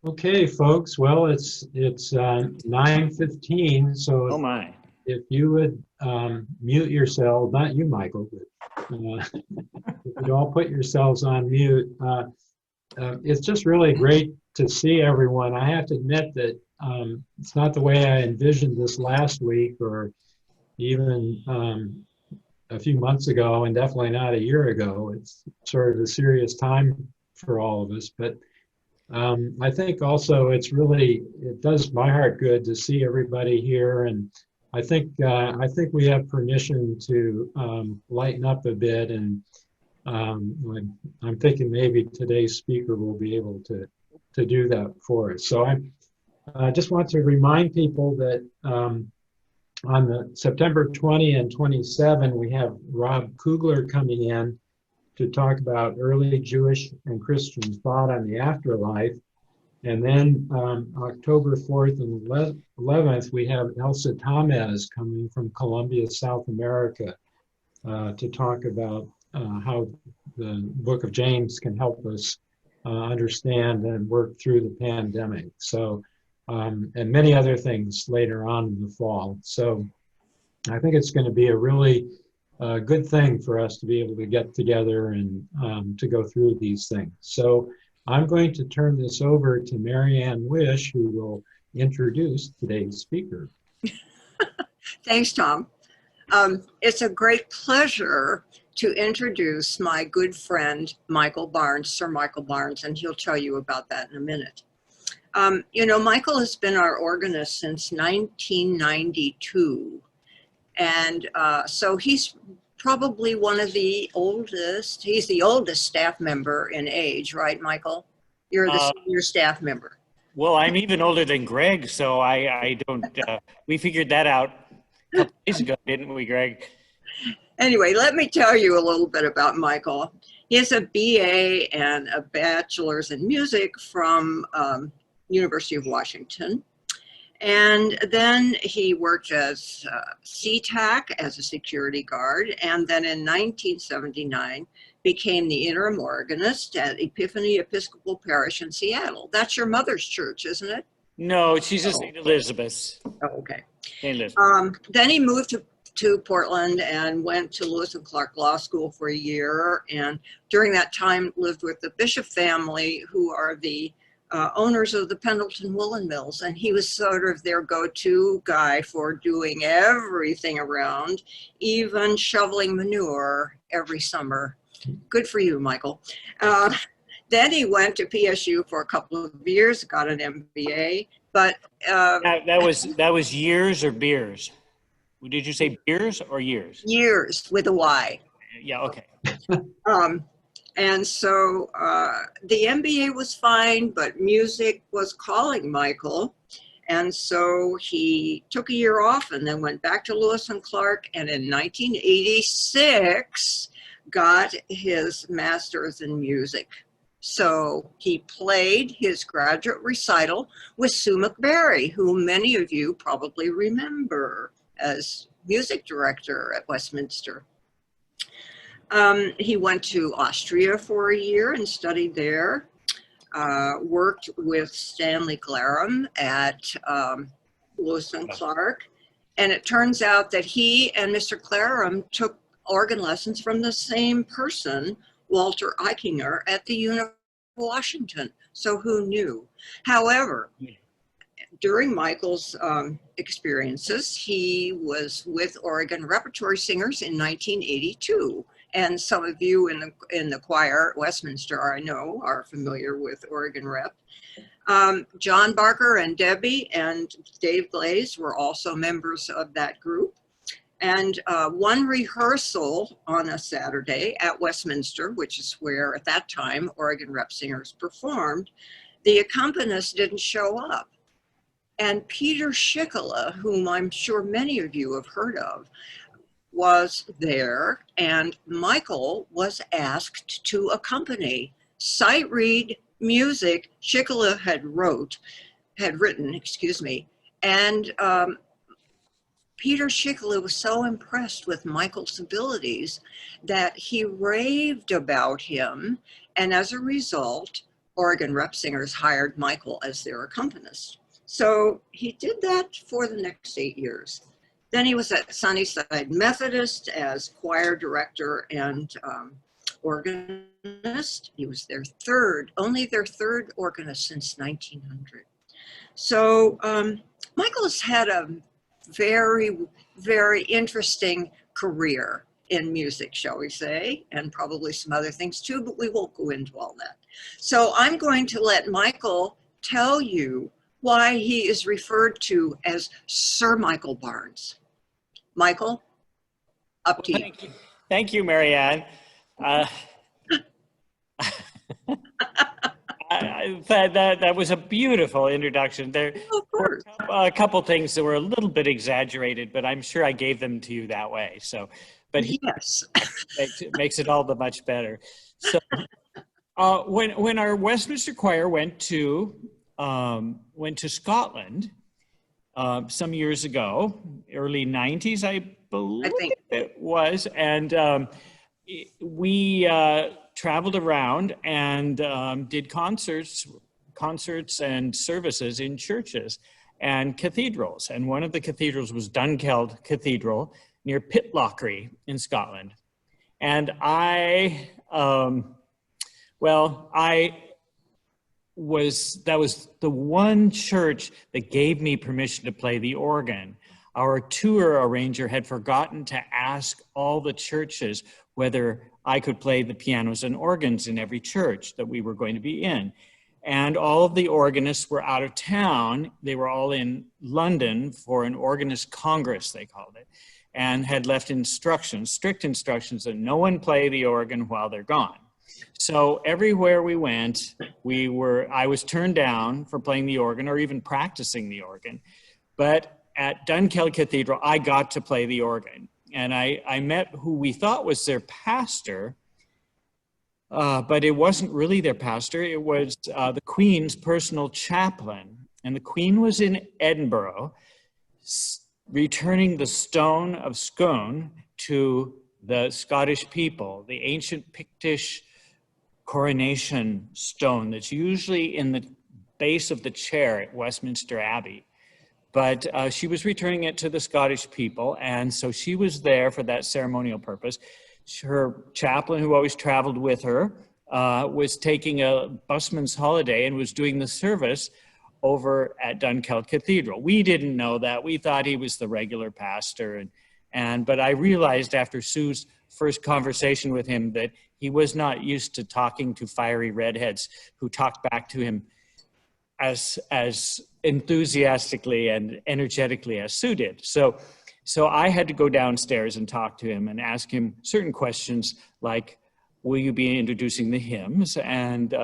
Okay, folks. Well, it's 9:15. Oh So my. if you would mute yourself, not you, Michael, but if you'd all put yourselves on mute. It's just really great to see everyone. I have to admit that it's not the way I envisioned this last week, or even a few months ago, and definitely not a year ago. It's sort of a serious time for all of us, but. I think also it does my heart good to see everybody here, and I think we have permission to lighten up a bit, and I'm thinking maybe today's speaker will be able to do that for us. So I just want to remind people that on the September 20 and 27, we have Rob Kugler coming in to talk about early Jewish and Christian thought on the afterlife. And then October 4th and 11th, we have Elsa Tamez coming from Colombia, South America, to talk about how the book of James can help us understand and work through the pandemic. So, and many other things later on in the fall. So I think it's going to be a really good thing for us to be able to get together and to go through these things. So I'm going to turn this over to Marianne Wish, who will introduce today's speaker. Thanks, Tom. It's a great pleasure to introduce my good friend, Michael Barnes, Sir Michael Barnes, and he'll tell you about that in a minute. You know, Michael has been our organist since 1992. And so he's probably one of the oldest, he's the oldest staff member in age, right, Michael? You're the senior staff member. Well, I'm even older than Greg, so I don't, we figured that out a couple days ago, didn't we, Greg? Anyway, let me tell you a little bit about Michael. He has a BA and a bachelor's in music from University of Washington. And then he worked as SeaTac as a security guard, and then in 1979 became the interim organist at Epiphany Episcopal Parish in Seattle. That's your mother's church, isn't it? No, she's a St. Elizabeth's. Oh, okay. St. Elizabeth. Then he moved to Portland and went to Lewis and Clark Law School for a year, and during that time lived with the Bishop family, who are the owners of the Pendleton Woolen Mills, and he was sort of their go-to guy for doing everything around, even shoveling manure every summer. Good for you, Michael. Then he went to PSU for a couple of years, got an MBA, but that was years or beers? Did you say beers or years? Years with a Y. Yeah, okay. And so the MBA was fine, but music was calling Michael. And so he took a year off and then went back to Lewis and Clark. And in 1986, got his master's in music. So he played his graduate recital with Sue McBarry, who many of you probably remember as music director at Westminster. He went to Austria for a year and studied there, worked with Stanley Glarum at Lewis and Clark. And it turns out that he and Mr. Glarum took organ lessons from the same person, Walter Eichinger, at the University of Washington. So who knew? However, during Michael's experiences, he was with Oregon Repertory Singers in 1982. And some of you in the choir at Westminster, I know, are familiar with Oregon Rep. John Barker and Debbie and Dave Glaze were also members of that group. And one rehearsal on a Saturday at Westminster, which is where at that time Oregon Rep Singers performed, the accompanist didn't show up. And Peter Schickele, whom I'm sure many of you have heard of, was there, and Michael was asked to accompany. Sight read music Schickele had written, and Peter Schickele was so impressed with Michael's abilities that he raved about him, and as a result, Oregon rep singers hired Michael as their accompanist. So he did that for the next 8 years. Then he was at Sunnyside Methodist as choir director and organist. He was only their third organist since 1900. So Michael has had a very, very interesting career in music, shall we say, and probably some other things too, but we won't go into all that. So I'm going to let Michael tell you why he is referred to as Sir Michael Barnes. Michael, up to you. Thank you, Marianne. That was a beautiful introduction. There were a couple things that were a little bit exaggerated, but I'm sure I gave them to you that way. So, but yes, makes it all the much better. So, when our Westminster Choir went to Scotland some years ago, early 90s, I believe it was, and we traveled around and did concerts and services in churches and cathedrals. And one of the cathedrals was Dunkeld Cathedral near Pitlochry in Scotland. And that was the one church that gave me permission to play the organ. Our tour arranger had forgotten to ask all the churches whether I could play the pianos and organs in every church that we were going to be in. And all of the organists were out of town. They were all in London for an organist congress, they called it, and had left strict instructions that no one play the organ while they're gone. So everywhere we went, I was turned down for playing the organ or even practicing the organ. But at Dunkeld Cathedral, I got to play the organ. And I met who we thought was their pastor, but it wasn't really their pastor. It was the Queen's personal chaplain. And the Queen was in Edinburgh, returning the stone of Scone to the Scottish people, the ancient Pictish coronation stone that's usually in the base of the chair at Westminster Abbey. But she was returning it to the Scottish people, and so she was there for that ceremonial purpose. Her chaplain, who always traveled with her, was taking a busman's holiday and was doing the service over at Dunkeld Cathedral. We didn't know that. We thought he was the regular pastor, but I realized after Sue's first conversation with him that he was not used to talking to fiery redheads who talked back to him as enthusiastically and energetically as Sue did. So I had to go downstairs and talk to him and ask him certain questions like, will you be introducing the hymns? And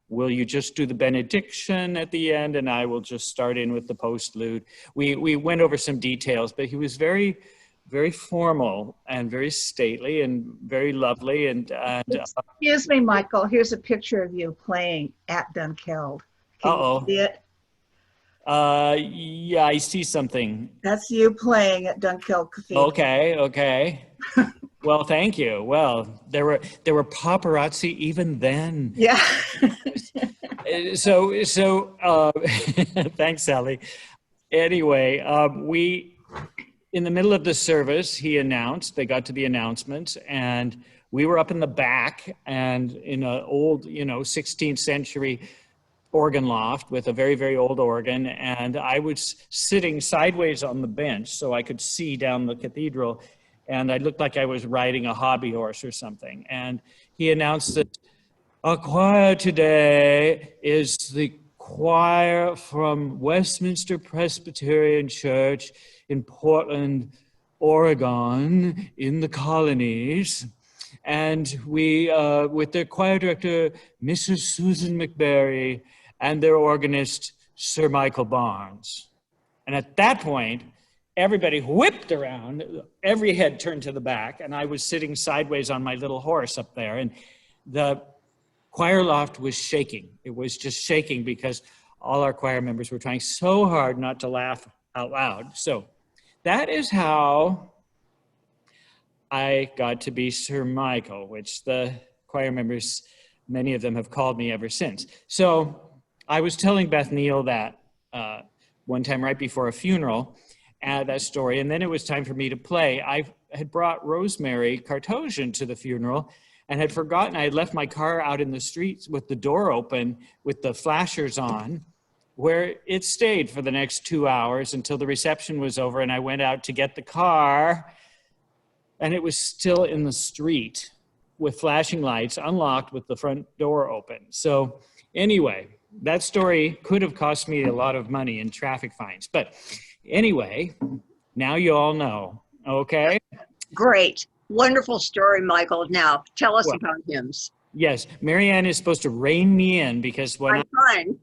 will you just do the benediction at the end? And I will just start in with the postlude. We went over some details, but he was very, very formal and very stately and very lovely. Excuse me, Michael, here's a picture of you playing at Dunkeld. Can you see it? Yeah, I see something. That's you playing at Dunkeld Cathedral. Okay. Well, thank you. Well, there were paparazzi even then. Yeah. So thanks, Sally. Anyway, in the middle of the service, they got to the announcements, and we were up in the back and in an old, 16th century organ loft with a very, very old organ. And I was sitting sideways on the bench so I could see down the cathedral, and I looked like I was riding a hobby horse or something. And he announced that our choir today is the choir from Westminster Presbyterian Church in Portland, Oregon, in the colonies. And we, with their choir director, Mrs. Susan McBarry, and their organist, Sir Michael Barnes. And at that point, everybody whipped around, every head turned to the back, and I was sitting sideways on my little horse up there, and the choir loft was shaking. It was just shaking because all our choir members were trying so hard not to laugh out loud. So that is how I got to be Sir Michael, which the choir members many of them have called me ever since. So I was telling Beth Neal that one time right before a funeral, that story, and then it was time for me to play. I had brought Rosemary Kartosian to the funeral and had forgotten I had left my car out in the streets with the door open with the flashers on, where it stayed for the next 2 hours until the reception was over, and I went out to get the car, and it was still in the street with flashing lights, unlocked with the front door open. So anyway, that story could have cost me a lot of money in traffic fines. But anyway, now you all know, okay? Great. Wonderful story, Michael. Now, tell us Well, about hymns. Yes, Marianne is supposed to rein me in because when I'm fine.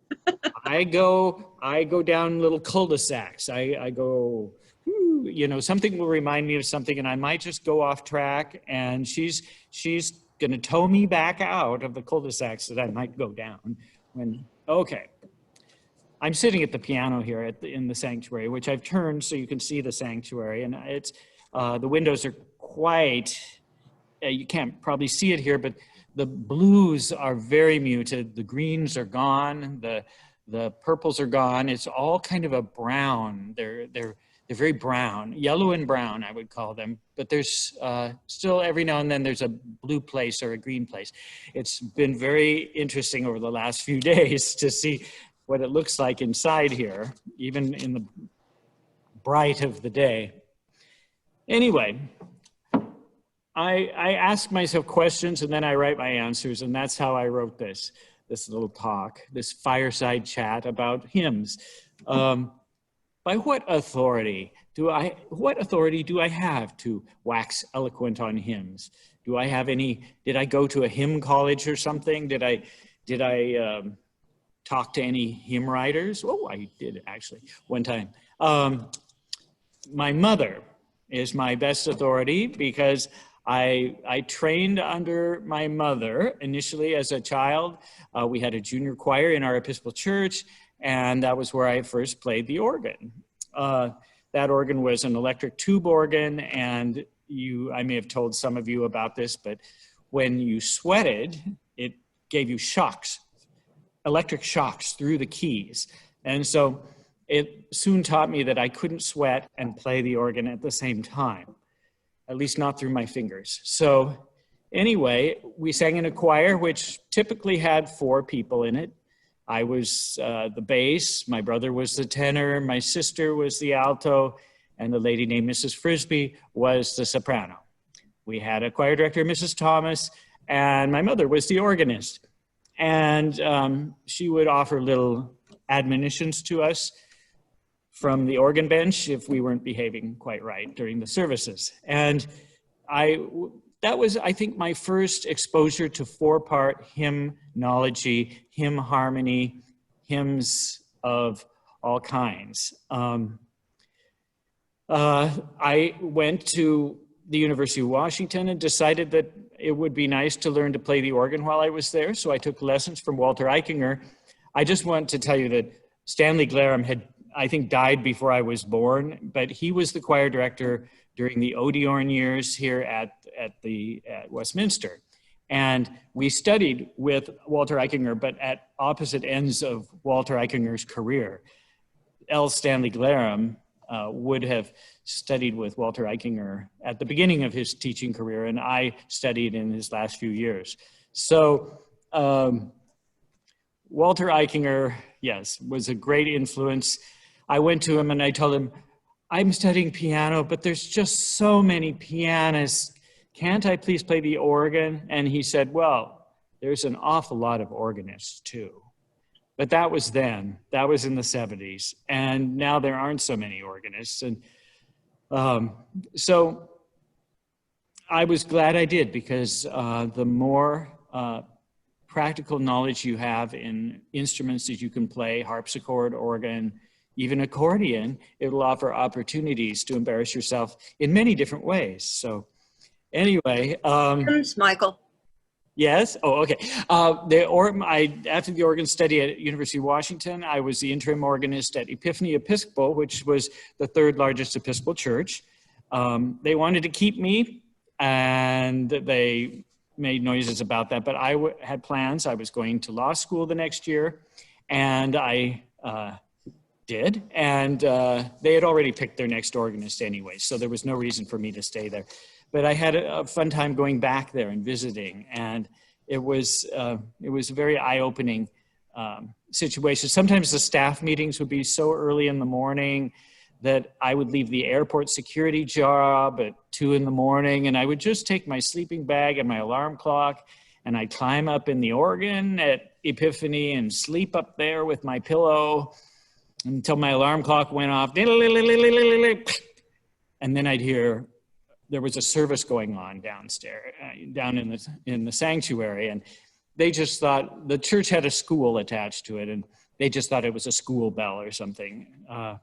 I go down little cul-de-sacs. I go, you know, something will remind me of something, and I might just go off track. And she's going to tow me back out of the cul-de-sacs that I might go down. Okay, I'm sitting at the piano here in the sanctuary, which I've turned so you can see the sanctuary, and it's the windows are quite. You can't probably see it here, but the blues are very muted. The greens are gone. The purples are gone. It's all kind of a brown. They're very brown, yellow and brown, I would call them. But there's still every now and then there's a blue place or a green place. It's been very interesting over the last few days to see what it looks like inside here, even in the bright of the day. Anyway, I ask myself questions and then I write my answers, and that's how I wrote this little talk, this fireside chat about hymns. By what authority do I have to wax eloquent on hymns? Do I have any? Did I go to a hymn college or something? Did I talk to any hymn writers? Oh, I did actually one time. My mother is my best authority because I trained under my mother initially as a child. We had a junior choir in our Episcopal church, and that was where I first played the organ. That organ was an electric tube organ, and I may have told some of you about this, but when you sweated, it gave you shocks, electric shocks through the keys. And so it soon taught me that I couldn't sweat and play the organ at the same time, at least not through my fingers. So anyway, we sang in a choir, which typically had 4 people in it. I was the bass, my brother was the tenor, my sister was the alto, and the lady named Mrs. Frisbee was the soprano. We had a choir director, Mrs. Thomas, and my mother was the organist. And she would offer little admonitions to us from the organ bench if we weren't behaving quite right during the services. And that was, I think, my first exposure to 4-part hymnology, hymn harmony, hymns of all kinds. I went to the University of Washington and decided that it would be nice to learn to play the organ while I was there. So I took lessons from Walter Eichinger. I just want to tell you that Stanley Glaram had, I think, died before I was born, but he was the choir director during the Odeon years here at Westminster. And we studied with Walter Eichinger, but at opposite ends of Walter Eichinger's career. L. Stanley Glaram would have studied with Walter Eichinger at the beginning of his teaching career, and I studied in his last few years. So Walter Eichinger, yes, was a great influence. I went to him and I told him, I'm studying piano, but there's just so many pianists. Can't I please play the organ? And he said, well, there's an awful lot of organists too. But that was then, that was in the 70s. And now there aren't so many organists. And so I was glad I did, because the more practical knowledge you have in instruments that you can play, harpsichord, organ, even accordion, it will offer opportunities to embarrass yourself in many different ways. So anyway. Thanks, Michael. Yes, oh, okay. After the organ study at University of Washington, I was the interim organist at Epiphany Episcopal, which was the 3rd largest Episcopal church. They wanted to keep me, and they made noises about that, but I had plans. I was going to law school the next year, and I did. And they had already picked their next organist anyway, so there was no reason for me to stay there. But I had a fun time going back there and visiting, and it was a very eye-opening situation. Sometimes the staff meetings would be so early in the morning that I would leave the airport security job at 2 in the morning, and I would just take my sleeping bag and my alarm clock, and I'd climb up in the organ at Epiphany and sleep up there with my pillow until my alarm clock went off. And then I'd hear there was a service going on downstairs, down in the sanctuary, and they just thought the church had a school attached to it, and they just thought it was a school bell or something.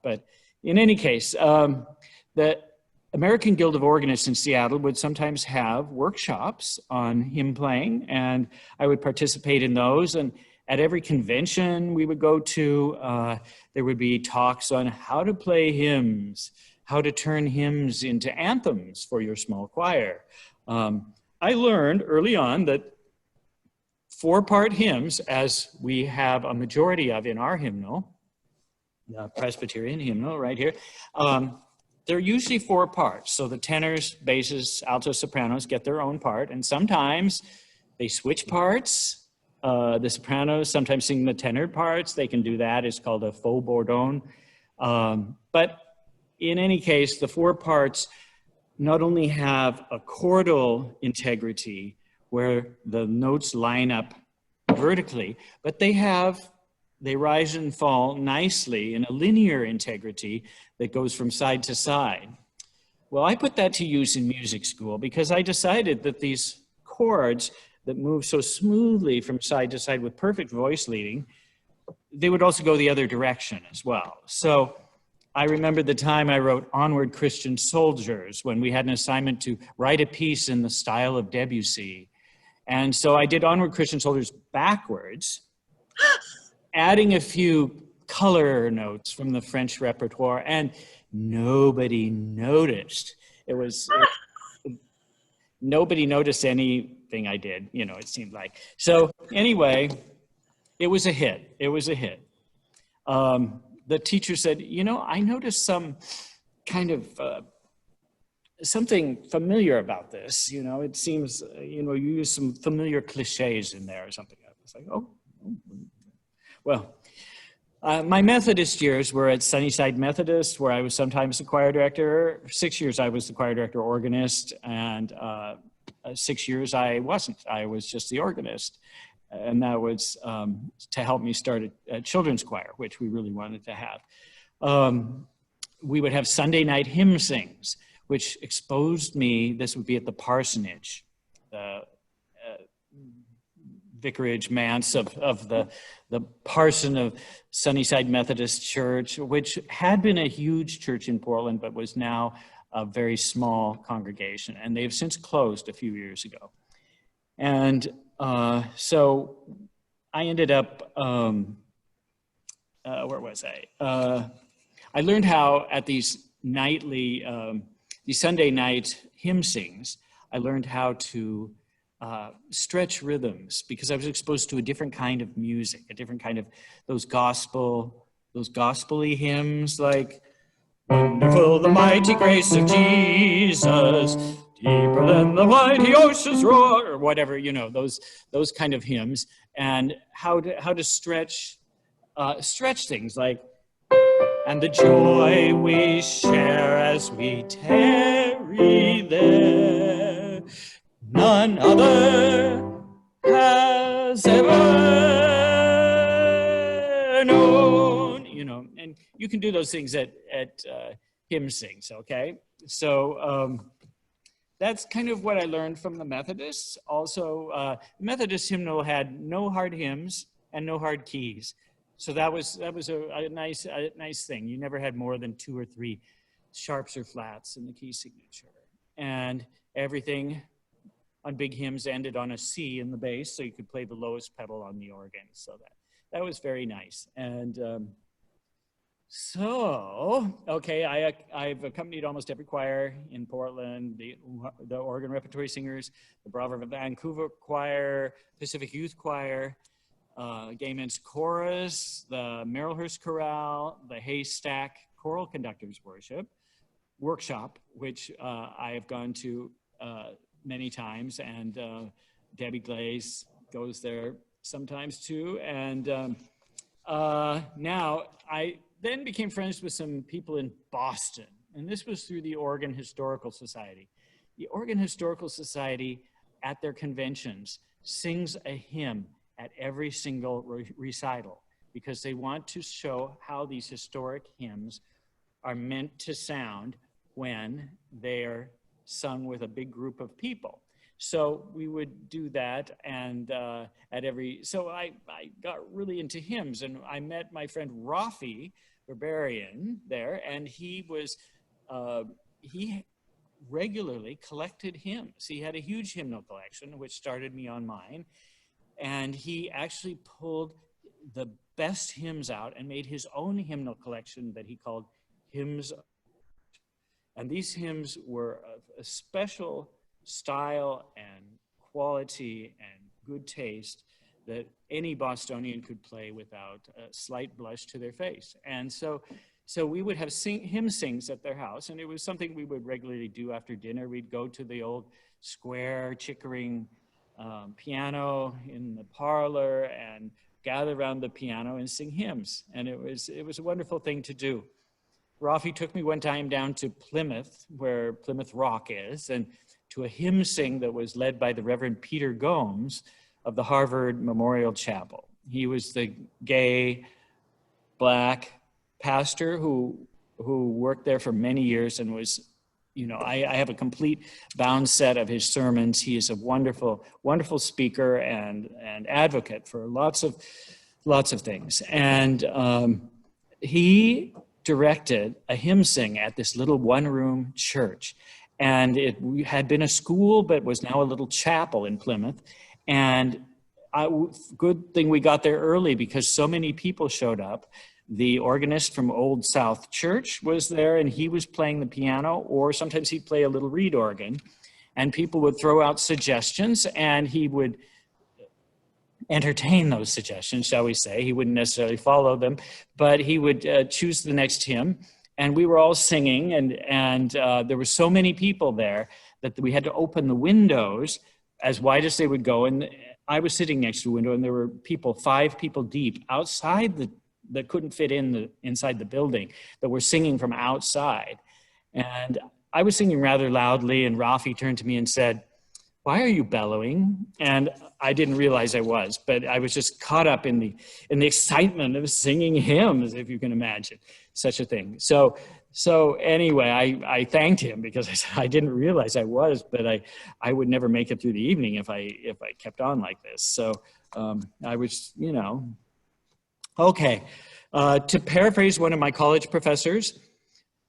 But in any case, the American Guild of Organists in Seattle would sometimes have workshops on hymn playing, and I would participate in those. And at every convention we would go to, there would be talks on how to play hymns, how to turn hymns into anthems for your small choir. I learned early on that 4-part hymns, as we have a majority of in our hymnal, the Presbyterian hymnal right here, they're usually 4 parts. So the tenors, basses, altos, sopranos get their own part, and sometimes they switch parts. The sopranos sometimes sing the tenor parts. They can do that. It's called a faux bourdon. But in any case, the 4 parts not only have a chordal integrity where the notes line up vertically, but they rise and fall nicely in a linear integrity that goes from side to side. Well, I put that to use in music school because I decided that these chords that move so smoothly from side to side with perfect voice leading, they would also go the other direction as well. So I remember the time I wrote Onward Christian Soldiers when we had an assignment to write a piece in the style of Debussy. And so I did Onward Christian Soldiers backwards, adding a few color notes from the French repertoire, and nobody noticed. Nobody noticed anything I did, it seemed like. So anyway, it was a hit. It was a hit. The teacher said, I noticed some kind of something familiar about this. It seems, you use some familiar cliches in there or something. I was like, oh. Well, my Methodist years were at Sunnyside Methodist, where I was sometimes the choir director. 6 years I was the choir director organist, and 6 years I wasn't. I was just the organist. And that was to help me start a children's choir, which we really wanted to have. We would have Sunday night hymn sings, which exposed me. This would be at the parsonage, the vicarage manse of the parson of Sunnyside Methodist Church, which had been a huge church in Portland, but was now a very small congregation. And they've since closed a few years ago. And so I ended up, where was I? I learned how at these nightly, these Sunday night hymn sings, I learned how to stretch rhythms because I was exposed to a different kind of music, a different kind of those gospel-y hymns like "Wonderful the mighty grace of Jesus, deeper than the mighty ocean's roar," or whatever, those kind of hymns, and how to stretch things like, "And the joy we share as we tarry there, none other has ever known," and you can do those things at hymn sings, okay? So that's kind of what I learned from the Methodists. Also, the Methodist hymnal had no hard hymns and no hard keys. So that was a nice thing. You never had more than 2 or 3 sharps or flats in the key signature. And everything on big hymns ended on a C in the bass, so you could play the lowest pedal on the organ. So that was very nice. And So, okay, I've accompanied almost every choir in Portland, the Oregon Repertory Singers, the Bravo Vancouver Choir, Pacific Youth Choir, Gay Men's Chorus, the Marylhurst Chorale, the Haystack Choral Conductors Workshop, which I have gone to many times, and Debbie Glaze goes there sometimes too. And now I then became friends with some people in Boston, and this was through the Oregon Historical Society. The Oregon Historical Society at their conventions sings a hymn at every single recital because they want to show how these historic hymns are meant to sound when they're sung with a big group of people. So we would do that, and so I got really into hymns, and I met my friend Rafi Berberian there, and he regularly collected hymns. He had a huge hymnal collection, which started me on mine, and he actually pulled the best hymns out and made his own hymnal collection that he called Hymns. And these hymns were of a special style and quality and good taste that any Bostonian could play without a slight blush to their face. And so we would have hymn sings at their house, and it was something we would regularly do after dinner. We'd go to the old square Chickering piano in the parlor and gather around the piano and sing hymns. And it was a wonderful thing to do. Rafi took me one time down to Plymouth, where Plymouth Rock is, and to a hymn sing that was led by the Reverend Peter Gomes of the Harvard Memorial Chapel. He was the gay Black pastor who worked there for many years and was, I have a complete bound set of his sermons. He is a wonderful, wonderful speaker and advocate for lots of things. And he directed a hymn sing at this little one-room church. And it had been a school, but was now a little chapel in Plymouth. And good thing we got there early because so many people showed up. The organist from Old South Church was there, and he was playing the piano, or sometimes he'd play a little reed organ. And people would throw out suggestions, and he would entertain those suggestions, shall we say. He wouldn't necessarily follow them, but he would choose the next hymn. And we were all singing, and there were so many people there that we had to open the windows as wide as they would go. And I was sitting next to a window, and there were people, 5 people deep, outside that couldn't fit inside the building, that were singing from outside. And I was singing rather loudly, and Rafi turned to me and said, "Why are you bellowing?" And I didn't realize I was, but I was just caught up in the excitement of singing hymns, if you can imagine such a thing. So anyway, I thanked him because I said I didn't realize I was, but I would never make it through the evening if I kept on like this. So I was, okay. To paraphrase one of my college professors,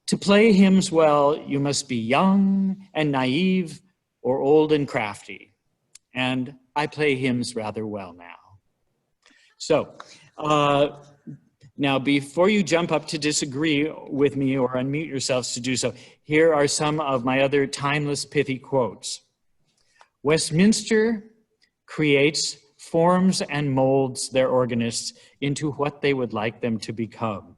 to play hymns well, you must be young and naive or old and crafty. And I play hymns rather well now. So now before you jump up to disagree with me or unmute yourselves to do so, here are some of my other timeless pithy quotes. Westminster creates, forms, and molds their organists into what they would like them to become.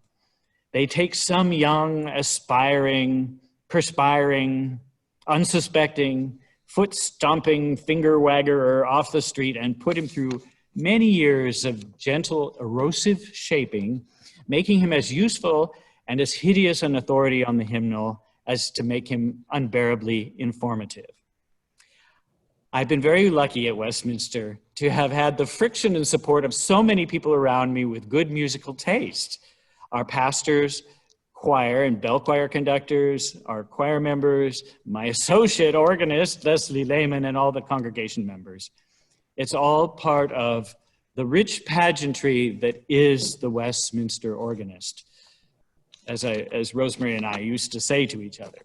They take some young, aspiring, perspiring, unsuspecting, foot-stomping finger-waggerer off the street and put him through many years of gentle, erosive shaping, making him as useful and as hideous an authority on the hymnal as to make him unbearably informative. I've been very lucky at Westminster to have had the friction and support of so many people around me with good musical taste. Our pastors, choir and bell choir conductors, our choir members, my associate organist, Leslie Lehman, and all the congregation members. It's all part of the rich pageantry that is the Westminster organist, as Rosemary and I used to say to each other.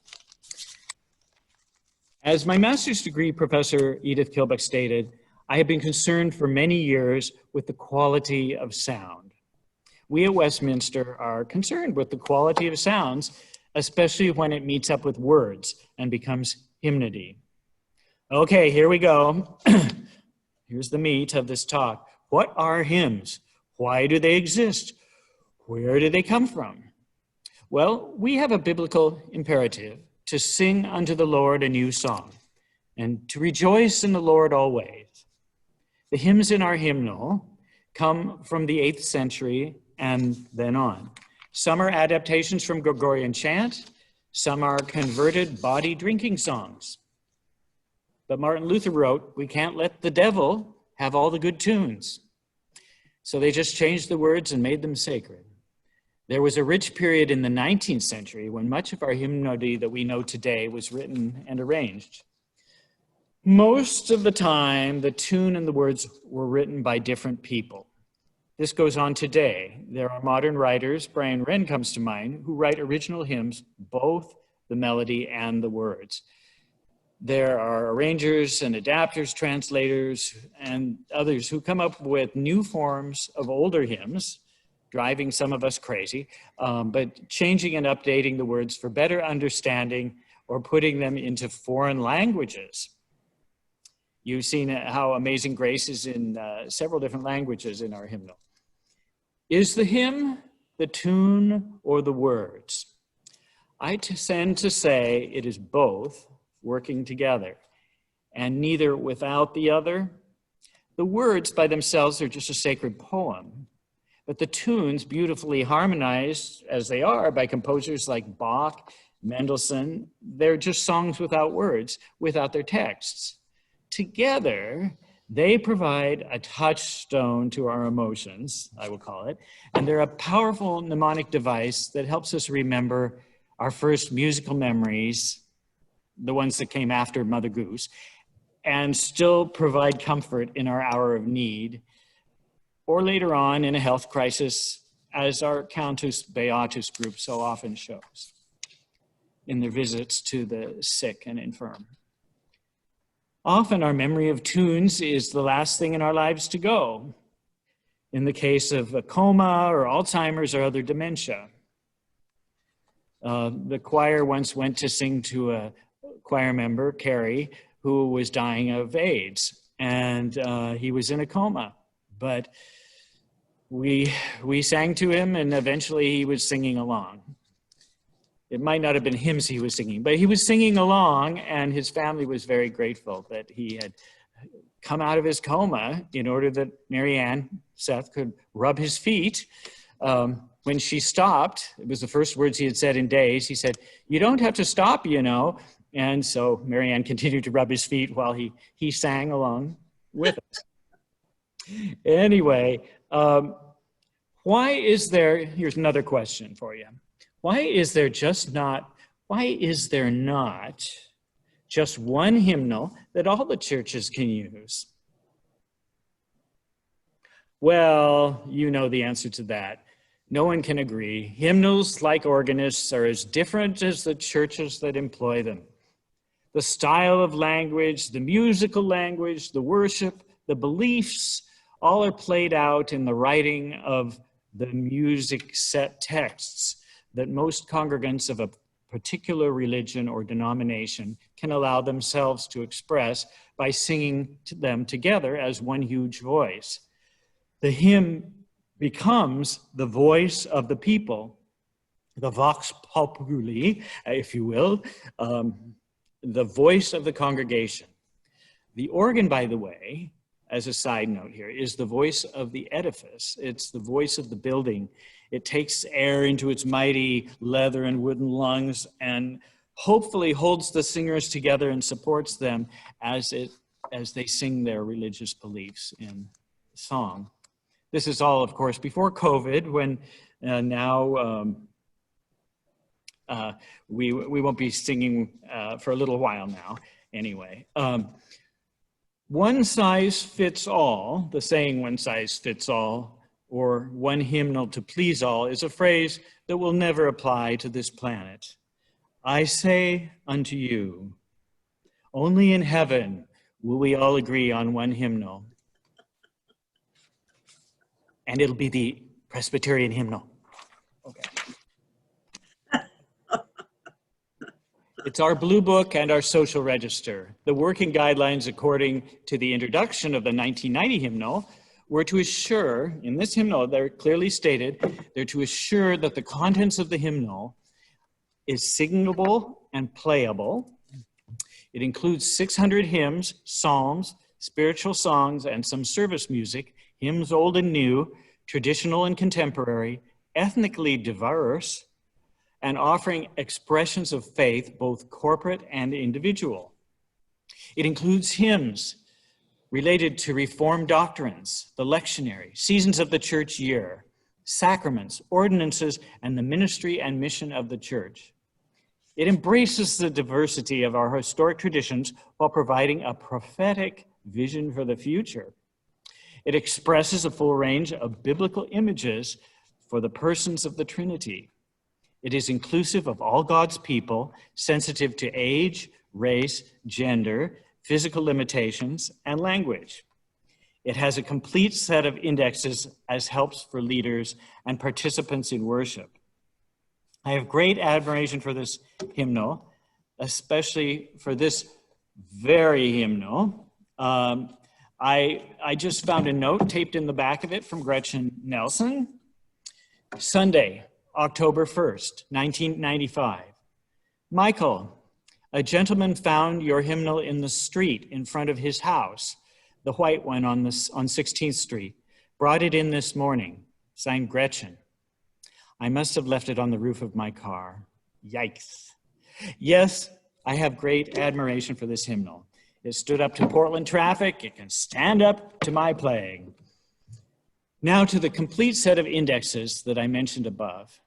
As my master's degree professor, Edith Kilbeck, stated, I have been concerned for many years with the quality of sound. We at Westminster are concerned with the quality of sounds, especially when it meets up with words and becomes hymnody. Okay, here we go. Here's the meat of this talk. What are hymns? Why do they exist? Where do they come from? Well, we have a biblical imperative to sing unto the Lord a new song and to rejoice in the Lord always. The hymns in our hymnal come from the 8th century and then on. Some are adaptations from Gregorian chant. Some are converted body drinking songs. But Martin Luther wrote, we can't let the devil have all the good tunes. So they just changed the words and made them sacred. There was a rich period in the 19th century when much of our hymnody that we know today was written and arranged. Most of the time, the tune and the words were written by different people. This goes on today. There are modern writers, Brian Wren comes to mind, who write original hymns, both the melody and the words. There are arrangers and adapters, translators, and others who come up with new forms of older hymns, driving some of us crazy, but changing and updating the words for better understanding or putting them into foreign languages. You've seen how Amazing Grace is in several different languages in our hymnal. Is the hymn the tune or the words? I tend to say it is both working together, and neither without the other. The words by themselves are just a sacred poem, but the tunes, beautifully harmonized as they are by composers like Bach, Mendelssohn, they're just songs without words, without their texts. Together, they provide a touchstone to our emotions, I will call it, and they're a powerful mnemonic device that helps us remember our first musical memories, the ones that came after Mother Goose, and still provide comfort in our hour of need, or later on in a health crisis, as our Cantus Beatus group so often shows in their visits to the sick and infirm. Often our memory of tunes is the last thing in our lives to go, in the case of a coma or Alzheimer's or other dementia. The choir once went to sing to a choir member, Carrie, who was dying of AIDS, and he was in a coma. But we sang to him, and eventually he was singing along. It might not have been hymns he was singing, but he was singing along, and his family was very grateful that he had come out of his coma in order that Marianne, Seth, could rub his feet. When she stopped, it was the first words he had said in days, he said, "You don't have to stop, you know." And so Marianne continued to rub his feet while he sang along with us. Anyway, why is there, here's another question for you. Why is there not just one hymnal that all the churches can use? Well, you know the answer to that. No one can agree. Hymnals, like organists, are as different as the churches that employ them. The style of language, the musical language, the worship, the beliefs, all are played out in the writing of the music set texts that most congregants of a particular religion or denomination can allow themselves to express by singing to them together as one huge voice. The hymn becomes the voice of the people, the vox populi, if you will, the voice of the congregation. The organ, by the way, as a side note here, is the voice of the edifice. It's the voice of the building. It takes air into its mighty leather and wooden lungs and hopefully holds the singers together and supports them as they sing their religious beliefs in song. This is all, of course, before COVID, when now we won't be singing for a little while now, anyway. One size fits all, the saying one size fits all, or one hymnal to please all, is a phrase that will never apply to this planet. I say unto you, only in heaven will we all agree on one hymnal. And it'll be the Presbyterian hymnal. Okay. It's our blue book and our social register. The working guidelines, according to the introduction of the 1990 hymnal, were to assure, in this hymnal, they're clearly stated, they're to assure that the contents of the hymnal is singable and playable. It includes 600 hymns, psalms, spiritual songs, and some service music, hymns old and new, traditional and contemporary, ethnically diverse, and offering expressions of faith, both corporate and individual. It includes hymns related to Reformed doctrines, the lectionary, seasons of the church year, sacraments, ordinances, and the ministry and mission of the church. It embraces the diversity of our historic traditions while providing a prophetic vision for the future. It expresses a full range of biblical images for the persons of the Trinity. It is inclusive of all God's people, sensitive to age, race, gender, physical limitations, and language. It has a complete set of indexes as helps for leaders and participants in worship. I have great admiration for this hymnal, especially for this very hymnal. I just found a note taped in the back of it from Gretchen Nelson. Sunday, October 1st, 1995. Michael, a gentleman found your hymnal in the street in front of his house, the white one on 16th Street. Brought it in this morning. Signed, Gretchen. I must have left it on the roof of my car. Yikes. Yes, I have great admiration for this hymnal. It stood up to Portland traffic. It can stand up to my playing. Now to the complete set of indexes that I mentioned above.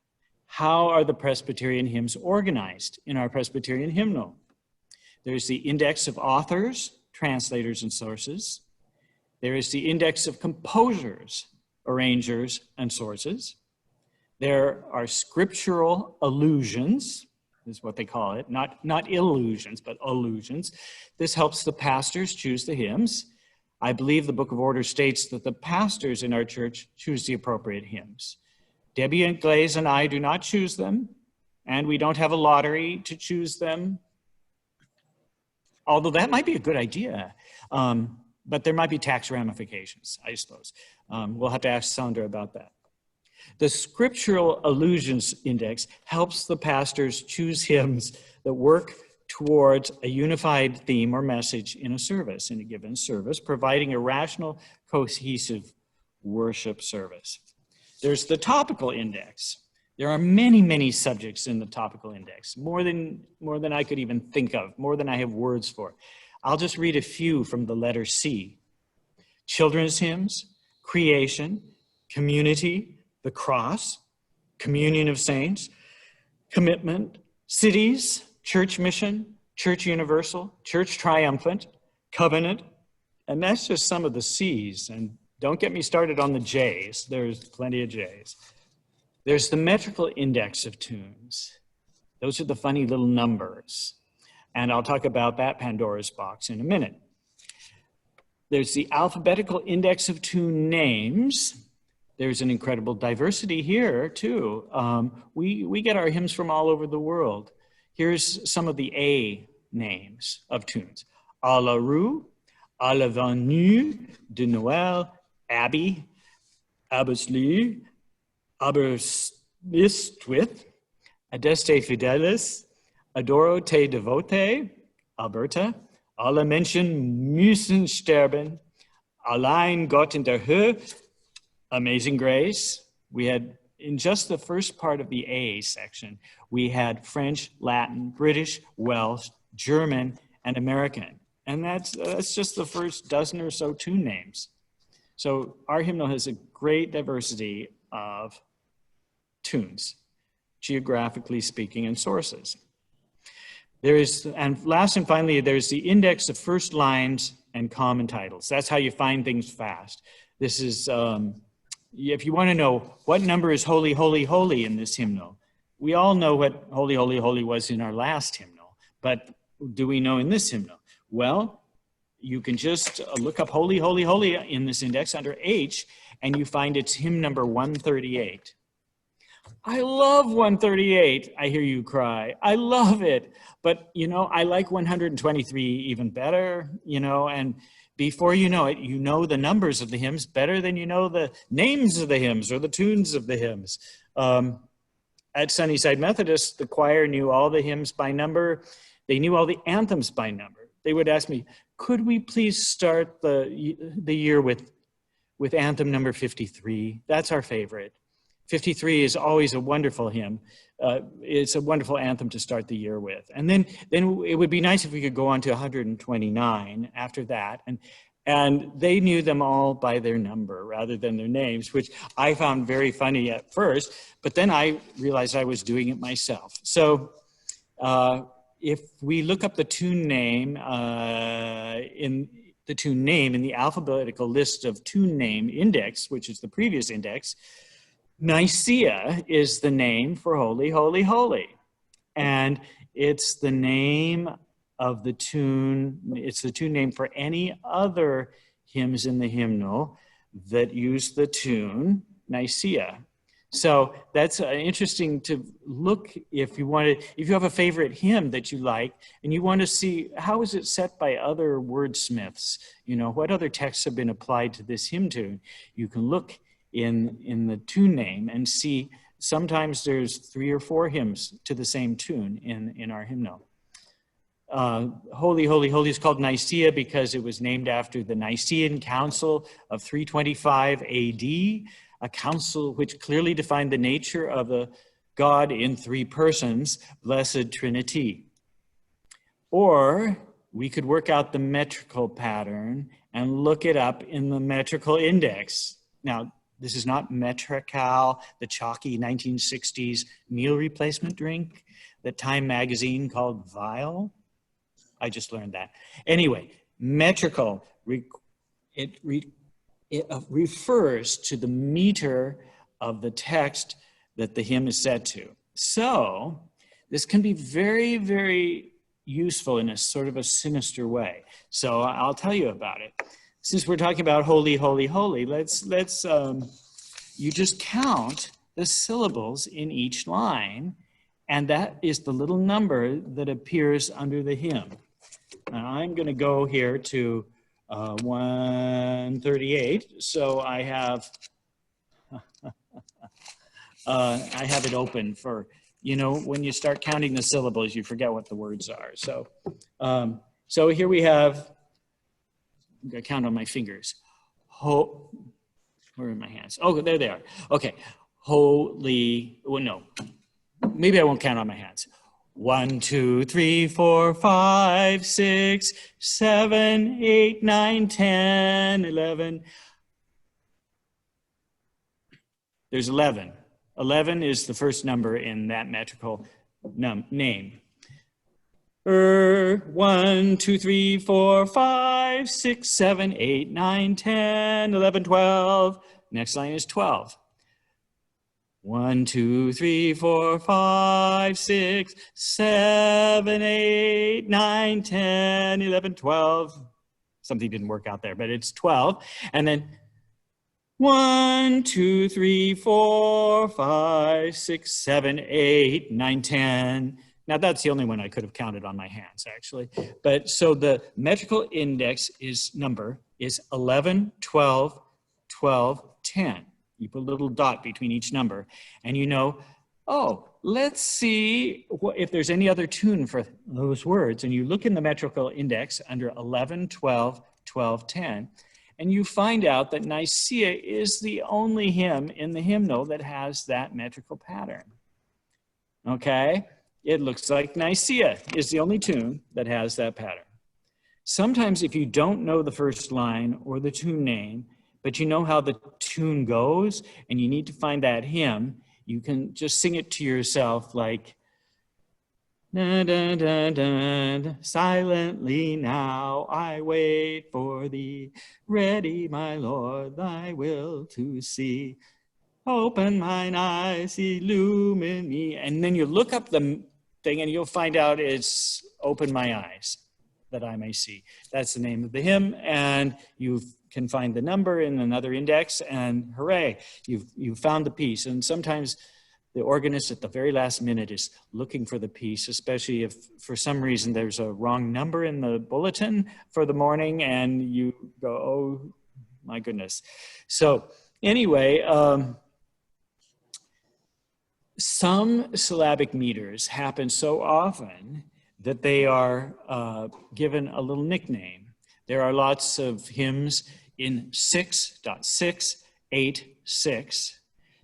How are the Presbyterian hymns organized in our Presbyterian hymnal? There's the index of authors, translators, and sources. There is the index of composers, arrangers, and sources. There are scriptural allusions, is what they call it, not illusions, but allusions. This helps the pastors choose the hymns. I believe the Book of Order states that the pastors in our church choose the appropriate hymns. Debbie and Glaze and I do not choose them, and we don't have a lottery to choose them. Although that might be a good idea, but there might be tax ramifications, I suppose. We'll have to ask Sandra about that. The Scriptural Allusions Index helps the pastors choose hymns that work towards a unified theme or message in a service, in a given service, providing a rational, cohesive worship service. There's the topical index. There are many, many subjects in the topical index, more than I could even think of, more than I have words for. I'll just read a few from the letter C. Children's hymns, creation, community, the cross, communion of saints, commitment, cities, church mission, church universal, church triumphant, covenant, and that's just some of the C's. And don't get me started on the J's. There's plenty of J's. There's the metrical index of tunes. Those are the funny little numbers. And I'll talk about that Pandora's box in a minute. There's the alphabetical index of tune names. There's an incredible diversity here too. We get our hymns from all over the world. Here's some of the A names of tunes. À la rue, à la venue de Noël, Abbey, Abbesly, Aberystwyth, Adeste Fidelis, Adoro te devote, Alberta, Alle Menschen müssen sterben, Allein Gott in der Höhe, Amazing Grace. We had, in just the first part of the A section, we had French, Latin, British, Welsh, German, and American. And that's just the first dozen or so tune names. So our hymnal has a great diversity of tunes, geographically speaking, and sources. And last and finally, there's the index of first lines and common titles. That's how you find things fast. This is, if you want to know what number is holy, holy, holy in this hymnal, we all know what holy, holy, holy was in our last hymnal, but do we know in this hymnal? Well, you can just look up holy, holy, holy in this index under H, and you find it's hymn number 138. I love 138, I hear you cry. I love it. But, you know, I like 123 even better, you know, and before you know it, you know the numbers of the hymns better than you know the names of the hymns or the tunes of the hymns. At Sunnyside Methodist, the choir knew all the hymns by number. They knew all the anthems by number. They would ask me, could we please start the year with anthem number 53? That's our favorite. 53 is always a wonderful hymn. It's a wonderful anthem to start the year with. And then it would be nice if we could go on to 129 after that. And they knew them all by their number rather than their names, which I found very funny at first, but then I realized I was doing it myself. So if we look up the tune name in the alphabetical list of tune name index, which is the previous index, Nicaea is the name for Holy, Holy, Holy. And it's the name of the tune, it's the tune name for any other hymns in the hymnal that use the tune Nicaea. So that's interesting to look if you have a favorite hymn that you like and you want to see how is it set by other wordsmiths, you know, what other texts have been applied to this hymn tune. You can look in the tune name and see sometimes there's 3 or 4 hymns to the same tune in our hymnal. Holy, Holy, Holy is called Nicaea because it was named after the Nicene Council of 325 AD, a council which clearly defined the nature of the God in 3 persons, Blessed Trinity. Or we could work out the metrical pattern and look it up in the metrical index. Now, this is not Metrical, the chalky 1960s meal replacement drink that Time magazine called vile. I just learned that. Anyway, metrical, it refers to the meter of the text that the hymn is set to. So this can be very, very useful in a sort of a sinister way. So I'll tell you about it. Since we're talking about holy, holy, holy, let's you just count the syllables in each line, and that is the little number that appears under the hymn. Now I'm going to go here to 138. So I have it open for, you know, when you start counting the syllables, you forget what the words are. So, so here we have. I'm going to count on my fingers. Where are my hands? Oh, there they are. Okay. Holy, well, no. Maybe I won't count on my hands. 1, 2, 3, 4, 5, 6, 7, 8, 9, 10, 11. There's 11. 11 is the first number in that metrical name. 1, 2, 3, 4, 5, 6, 7, 8, 9, 10, 11, 12. Next line is 12. 1, 2, 3, 4, 5, 6, 7, 8, 9, 10, 11, 12. Something didn't work out there, but it's 12. And then 1, 2, 3, 4, 5, 6, 7, 8, 9, 10. Now that's the only one I could have counted on my hands, actually. But so the metrical index is 11, 12, 12, 10. You put a little dot between each number and you know, oh, let's see if there's any other tune for those words. And you look in the metrical index under 11, 12, 12, 10, and you find out that Nicaea is the only hymn in the hymnal that has that metrical pattern. Okay? It looks like Nicaea is the only tune that has that pattern. Sometimes if you don't know the first line or the tune name, but you know how the tune goes and you need to find that hymn, you can just sing it to yourself like, da, da, da, da, silently now I wait for thee, ready, my Lord, thy will to see. Open mine eyes, illumine me. And then you look up the thing and you'll find out it's Open My Eyes that I may see. That's the name of the hymn, and you can find the number in another index, and hooray, you've found the piece. And sometimes the organist at the very last minute is looking for the piece, especially if for some reason there's a wrong number in the bulletin for the morning and you go, oh my goodness. So anyway, some syllabic meters happen so often that they are given a little nickname. There are lots of hymns in 6.686.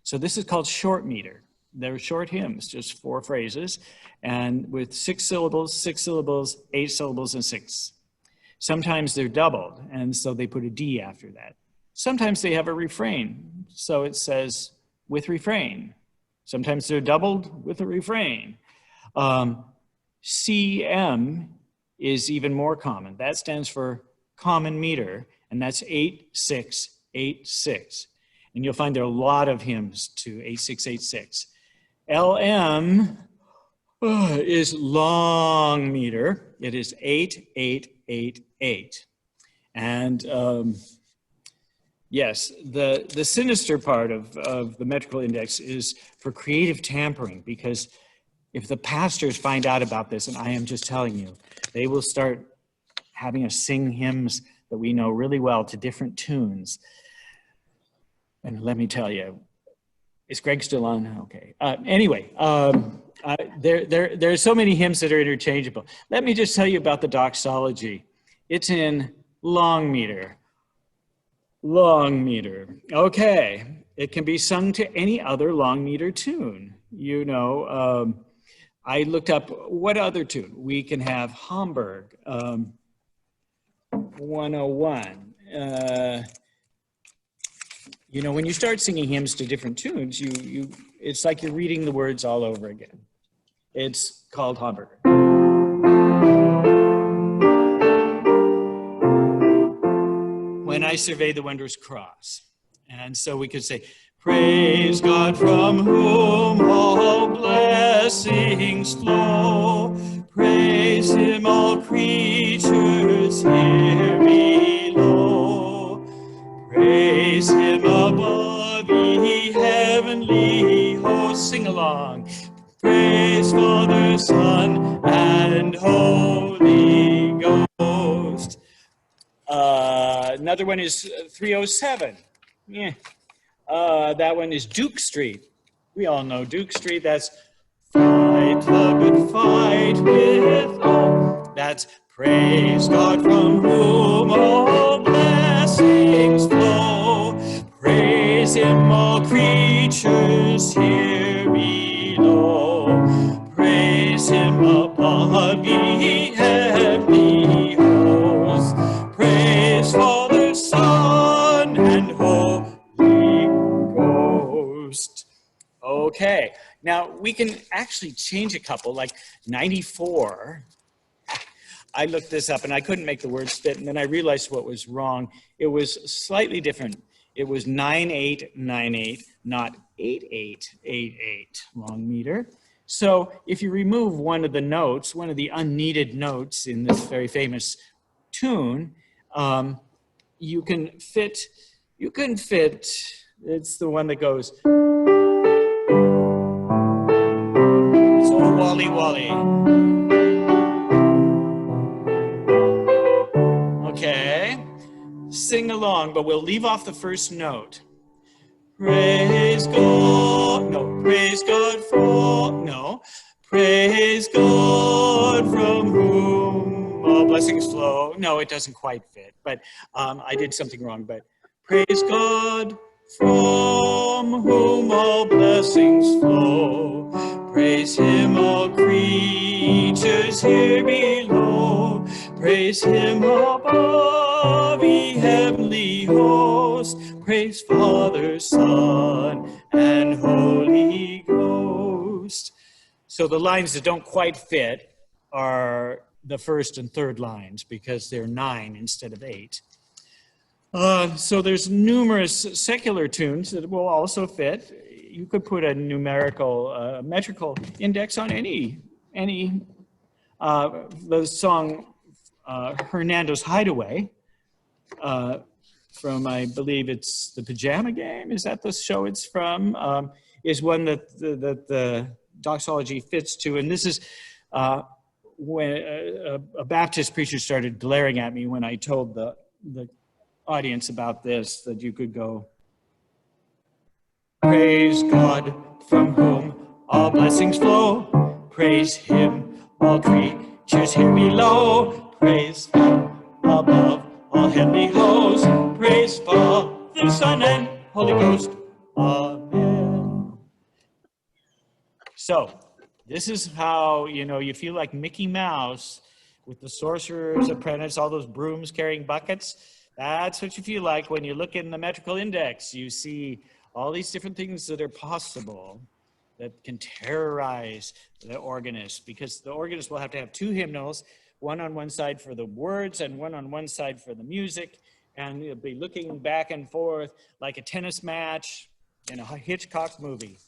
So this is called short meter. They're short hymns, just 4 phrases, and with 6 syllables, 8 syllables, and 6. Sometimes they're doubled, and so they put a D after that. Sometimes they have a refrain, so it says with refrain. Sometimes they're doubled with a refrain. CM is even more common. That stands for common meter, and that's 8686. And you'll find there are a lot of hymns to 8686. LM is long meter. It is 8888. And yes, the sinister part of the metrical index is for creative tampering, because if the pastors find out about this, and I am just telling you, they will start having us sing hymns that we know really well to different tunes. And let me tell you, is Greg still on? Okay. Anyway, there are so many hymns that are interchangeable. Let me just tell you about the doxology. It's in long meter. Long meter. Okay. It can be sung to any other long meter tune. You know, I looked up what other tune. We can have Hamburg 101. You know, when you start singing hymns to different tunes, it's like you're reading the words all over again. It's called Hamburg. When I survey the wondrous cross. And so we could say, praise God from whom all blessings flow. Praise him, all creatures here below. Praise him above, ye heavenly hosts. Sing along. Praise Father, Son, and Holy Ghost. Another one is 307. Yeah. That one is Duke Street. We all know Duke Street. That's fight the good fight with all. That's praise God from whom all blessings flow. Praise him, all creatures here below. Praise him above, ye heavenly hosts. Praise Father, Son, and Holy Ghost. Okay, now we can actually change a couple, like 94. I looked this up and I couldn't make the words fit, and then I realized what was wrong. It was slightly different. It was 9898, not 8888 long meter. So if you remove one of the notes, one of the unneeded notes in this very famous tune, you can fit, it's the one that goes, so Wally Wally. Okay, sing along, but we'll leave off the first note. Praise God, no, praise God from, no, praise God from whom all blessings flow. No, it doesn't quite fit, but I did something wrong, but praise God from whom all blessings flow. Praise him, all creatures here below. Praise him above, ye heavenly hosts. Praise Father, Son, and Holy Ghost. So the lines that don't quite fit are the first and third lines because they're 9 instead of 8. So there's numerous secular tunes that will also fit. You could put a numerical, metrical index on any the song Hernando's Hideaway from, I believe it's the Pajama Game. Is that the show it's from? Is one that the doxology fits to. And this is when a Baptist preacher started glaring at me when I told the audience about this, that you could go, praise God from whom all blessings flow. Praise him, all creatures here below. Praise him above all heavenly hosts. Praise Father, Son, and Holy Ghost. Amen. So this is how, you feel like Mickey Mouse with the Sorcerer's Apprentice, all those brooms carrying buckets. That's what you feel like when you look in the metrical index. You see all these different things that are possible that can terrorize the organist, because the organist will have to have two hymnals, one on one side for the words and one on one side for the music. And you'll be looking back and forth like a tennis match in a Hitchcock movie.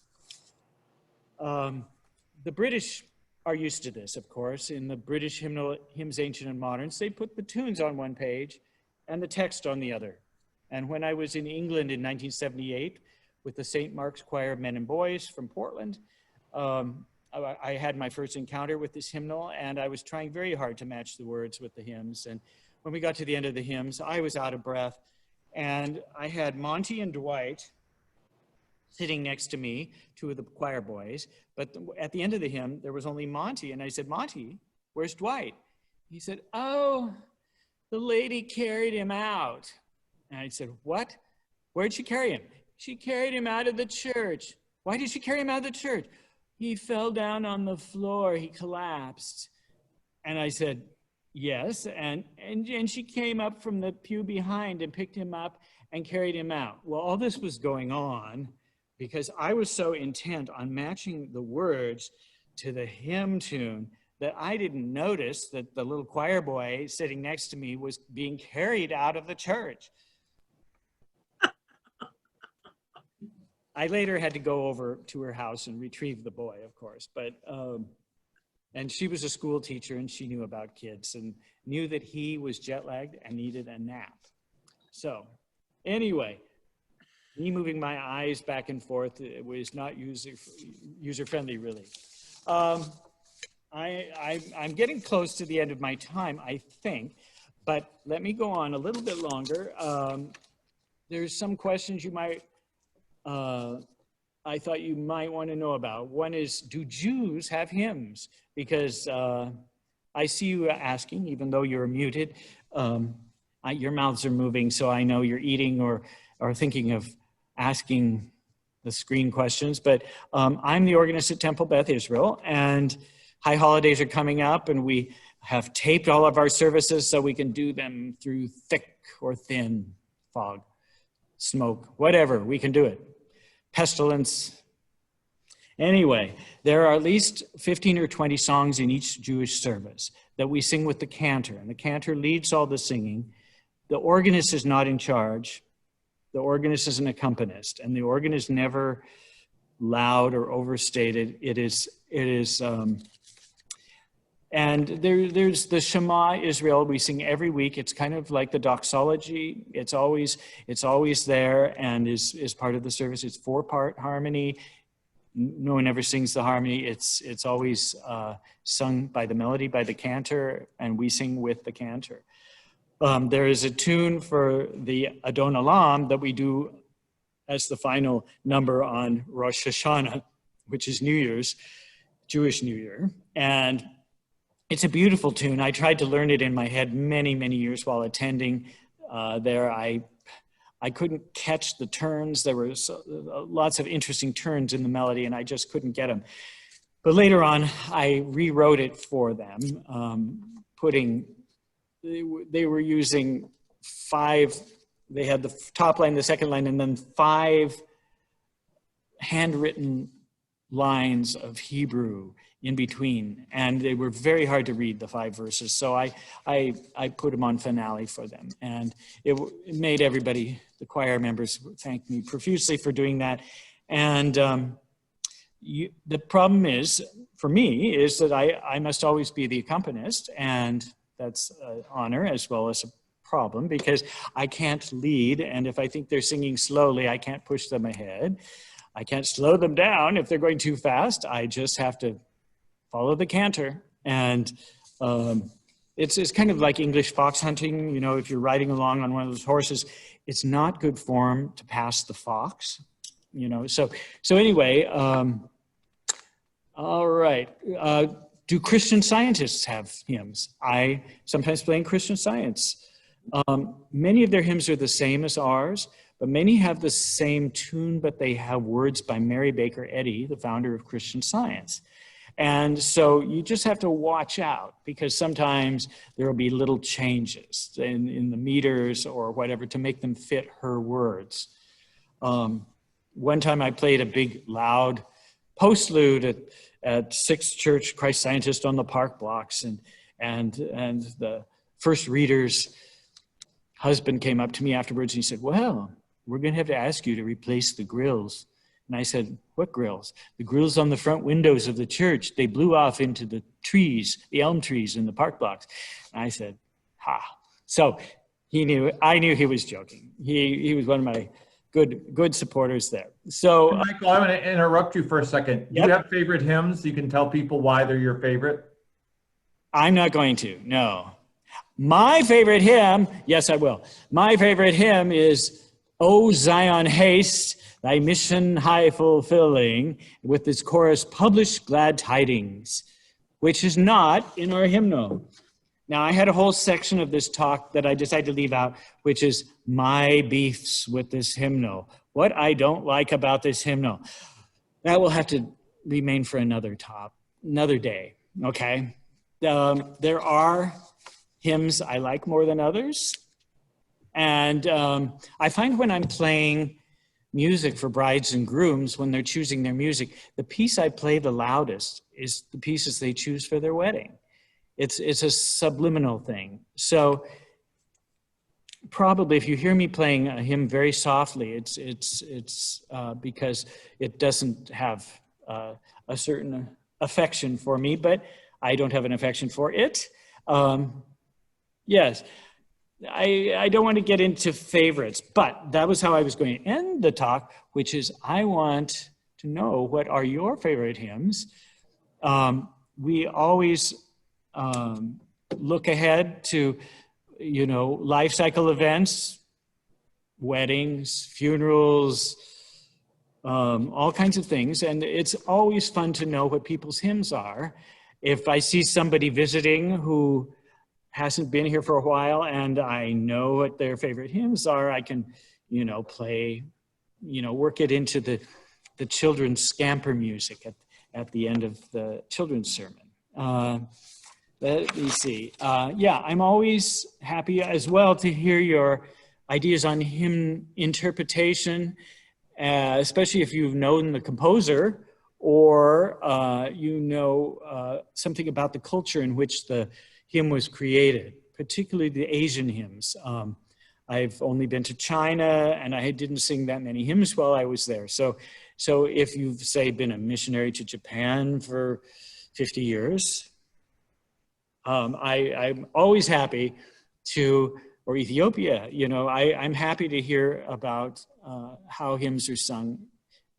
The British are used to this, of course. In the British hymns, ancient and moderns, they put the tunes on one page and the text on the other. And when I was in England in 1978 with the St. Mark's Choir of Men and Boys from Portland, I had my first encounter with this hymnal, and I was trying very hard to match the words with the hymns. And when we got to the end of the hymns, I was out of breath. And I had Monty and Dwight sitting next to me, two of the choir boys. But at the end of the hymn, there was only Monty. And I said, Monty, where's Dwight? He said, oh, the lady carried him out. And I said, what? Where'd she carry him? She carried him out of the church. Why did she carry him out of the church? He fell down on the floor. He collapsed. And I said, yes. And she came up from the pew behind and picked him up and carried him out. Well, all this was going on because I was so intent on matching the words to the hymn tune that I didn't notice that the little choir boy sitting next to me was being carried out of the church. I later had to go over to her house and retrieve the boy, of course, but, and she was a school teacher and she knew about kids and knew that he was jet lagged and needed a nap. So anyway, me moving my eyes back and forth, it was not user-friendly really. I'm getting close to the end of my time, I think, but let me go on a little bit longer. There's some questions you might, I thought you might want to know about. One is, do Jews have hymns? Because I see you asking, even though you're muted, your mouths are moving, so I know you're eating or thinking of asking the screen questions. But I'm the organist at Temple Beth Israel, and high holidays are coming up, and we have taped all of our services so we can do them through thick or thin fog, smoke, whatever, we can do it. Pestilence. Anyway, there are at least 15 or 20 songs in each Jewish service that we sing with the cantor, and the cantor leads all the singing. The organist is not in charge. The organist is an accompanist, and the organ is never loud or overstated. It is and there's the Shema Israel we sing every week. It's kind of like the doxology. It's always there and is part of the service. It's 4-part harmony. No one ever sings the harmony. It's always sung by the melody, by the cantor, and we sing with the cantor. There is a tune for the Adon Olam that we do as the final number on Rosh Hashanah, which is New Year's, Jewish New Year. And it's a beautiful tune. I tried to learn it in my head many, many years while attending there. I couldn't catch the turns. There were lots of interesting turns in the melody, and I just couldn't get them. But later on, I rewrote it for them, they were using 5, they had the top line, the second line, and then 5 handwritten lines of Hebrew in between, and they were very hard to read, the 5 verses. So I put them on finale for them, and it made everybody, the choir members, thank me profusely for doing that. And the problem is, for me, is that I must always be the accompanist, and that's an honor as well as a problem because I can't lead. And if I think they're singing slowly, I can't push them ahead. I can't slow them down if they're going too fast. I just have to follow the canter. And it's kind of like English fox hunting. You know, if you're riding along on one of those horses, it's not good form to pass the fox, you know. So anyway, all right. Do Christian scientists have hymns? I sometimes play in Christian Science. Many of their hymns are the same as ours, but many have the same tune, but they have words by Mary Baker Eddy, the founder of Christian Science. And so you just have to watch out because sometimes there will be little changes in the meters or whatever to make them fit her words. One time I played a big, loud postlude at Sixth Church Christ Scientist on the Park Blocks, and the first reader's husband came up to me afterwards and he said, "Well, we're going to have to ask you to replace the grills." And I said, "What grills?" "The grills on the front windows of the church. They blew off into the trees, the elm trees in the park blocks." And I said, "Ha." So I knew he was joking. He was one of my good supporters there. So Michael, I'm going to interrupt you for a second. Yep. Do you have favorite hymns? You can tell people why they're your favorite. I'm not going to, no. My favorite hymn, yes, I will. My favorite hymn is "O Zion, Haste, Thy Mission High Fulfilling," with its chorus, "Publish Glad Tidings," which is not in our hymnal. Now, I had a whole section of this talk that I decided to leave out, which is my beefs with this hymnal. What I don't like about this hymnal. That will have to remain for another day, okay? There are hymns I like more than others. And I find when I'm playing music for brides and grooms, when they're choosing their music, the piece I play the loudest is the pieces they choose for their wedding. It's a subliminal thing. So probably if you hear me playing a hymn very softly, it's because it doesn't have a certain affection for me, but I don't have an affection for it. Yes, I don't want to get into favorites, but that was how I was going to end the talk, which is I want to know what are your favorite hymns. We always look ahead to, you know, life cycle events, weddings, funerals, all kinds of things. And it's always fun to know what people's hymns are. If I see somebody visiting who hasn't been here for a while and I know what their favorite hymns are, I can, you know, play, you know, work it into the children's scamper music at the end of the children's sermon. Let me see. Yeah, I'm always happy as well to hear your ideas on hymn interpretation, especially if you've known the composer or you know something about the culture in which the hymn was created, particularly the Asian hymns. I've only been to China and I didn't sing that many hymns while I was there. So if you've, say, been a missionary to Japan for 50 years, I'm always happy to, or Ethiopia, you know, I'm happy to hear about how hymns are sung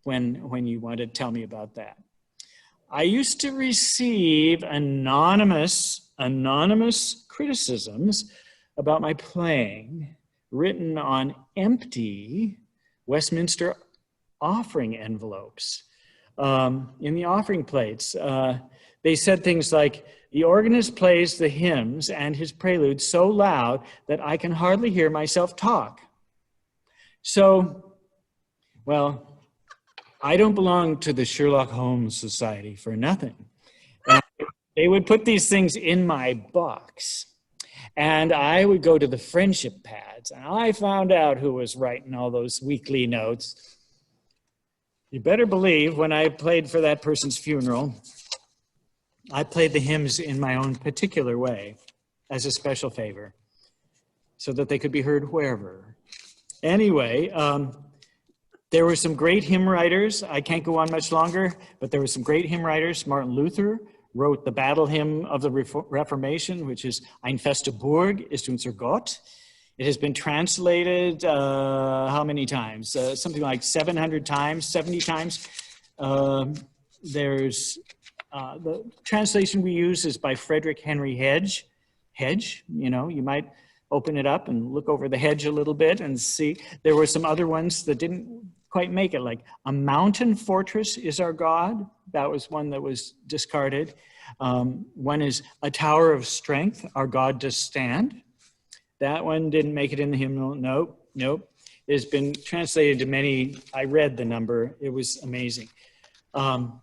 when you want to tell me about that. I used to receive anonymous criticisms about my playing written on empty Westminster offering envelopes in the offering plates. They said things like, "The organist plays the hymns and his preludes so loud that I can hardly hear myself talk." So, well, I don't belong to the Sherlock Holmes Society for nothing. They would put these things in my box and I would go to the friendship pads and I found out who was writing all those weekly notes. You better believe when I played for that person's funeral, I played the hymns in my own particular way as a special favor so that they could be heard wherever. Anyway, there were some great hymn writers. I can't go on much longer, but there were some great hymn writers. Martin Luther wrote the battle hymn of the Reformation, which is Ein feste Burg ist unser Gott. It has been translated how many times? Something like 700 times, 70 times. There's the translation we use is by Frederick Henry Hedge. Hedge, you know, you might open it up and look over the hedge a little bit and see. There were some other ones that didn't quite make it, like a mountain fortress is our God. That was one that was discarded. One is a tower of strength, our God does stand. That one didn't make it in the hymnal. Nope. It's been translated to many. I read the number. It was amazing.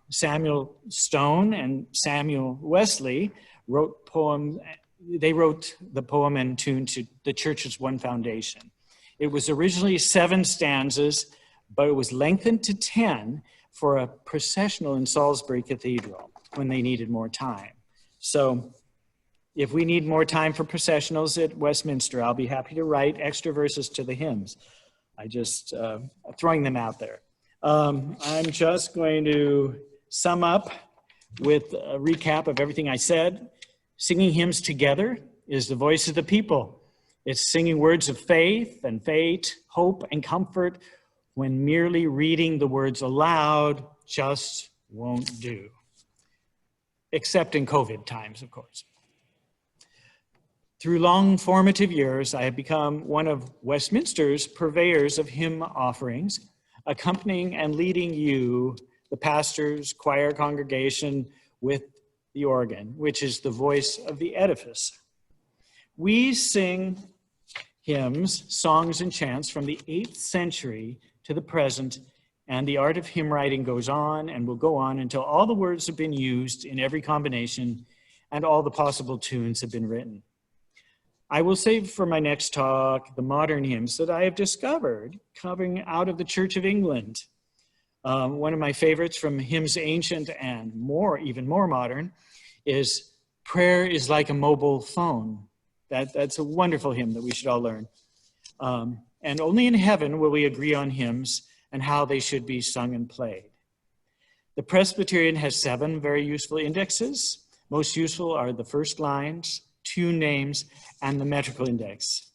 Samuel Stone and Samuel Wesley wrote poems. They wrote the poem and tune to the church's one foundation. It was originally 7 stanzas, but it was lengthened to 10 for a processional in Salisbury Cathedral when they needed more time. So if we need more time for processionals at Westminster, I'll be happy to write extra verses to the hymns. I just throwing them out there. I'm just going to sum up with a recap of everything I said. Singing hymns together is the voice of the people. It's singing words of faith and fate, hope and comfort, when merely reading the words aloud just won't do. Except in COVID times, of course. Through long formative years, I have become one of Westminster's purveyors of hymn offerings, accompanying and leading you, the pastors, choir congregation, with the organ, which is the voice of the edifice. We sing hymns, songs, and chants from the 8th century to the present, and the art of hymn writing goes on and will go on until all the words have been used in every combination and all the possible tunes have been written. I will save for my next talk the modern hymns that I have discovered coming out of the Church of England. One of my favorites from hymns ancient and even more modern is Prayer is Like a Mobile Phone. That's a wonderful hymn that we should all learn. And only in heaven will we agree on hymns and how they should be sung and played. The Presbyterian has 7 very useful indexes. Most useful are the first lines, tune names, and the metrical index.